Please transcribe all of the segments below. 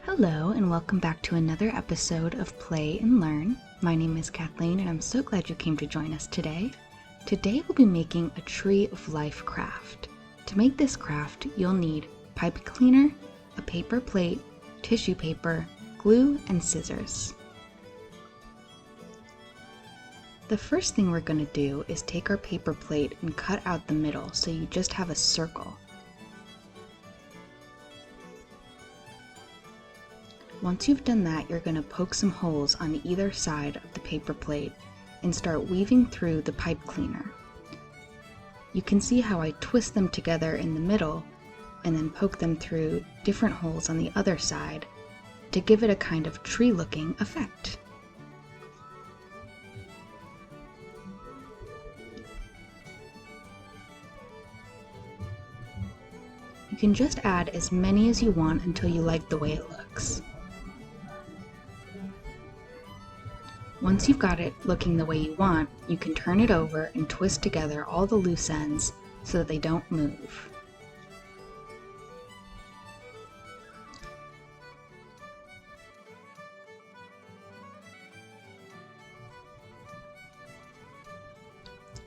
Hello and welcome back to another episode of Play and Learn. My name is Kathleen and I'm so glad you came to join us today. Today we'll be making a Tree of Life craft. To make this craft, you'll need pipe cleaner, a paper plate, tissue paper, glue, and scissors. The first thing we're going to do is take our paper plate and cut out the middle so you just have a circle. Once you've done that, you're going to poke some holes on either side of the paper plate and start weaving through the pipe cleaner. You can see how I twist them together in the middle and then poke them through different holes on the other side to give it a kind of tree-looking effect. You can just add as many as you want until you like the way it looks. Once you've got it looking the way you want, you can turn it over and twist together all the loose ends so that they don't move.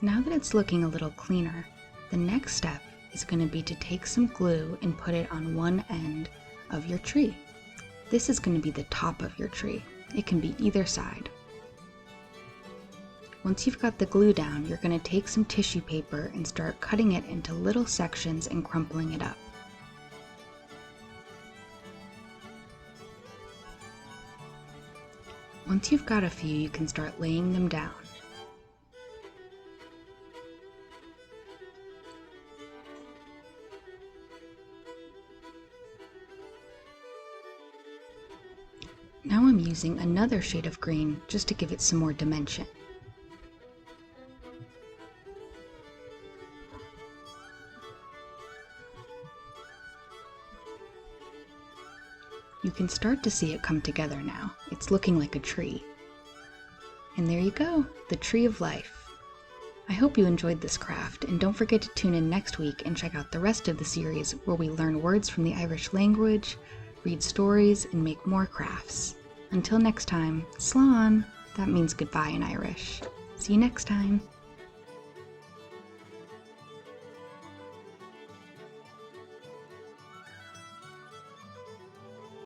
Now that it's looking a little cleaner, the next step is going to be to take some glue and put it on one end of your tree. This is going to be the top of your tree. It can be either side. Once you've got the glue down, you're going to take some tissue paper and start cutting it into little sections and crumpling it up. Once you've got a few, you can start laying them down. Now I'm using another shade of green just to give it some more dimension. You can start to see it come together now. It's looking like a tree. And there you go, the Tree of Life. I hope you enjoyed this craft, and don't forget to tune in next week and check out the rest of the series where we learn words from the Irish language, read stories, and make more crafts. Until next time, slán, that means goodbye in Irish. See you next time.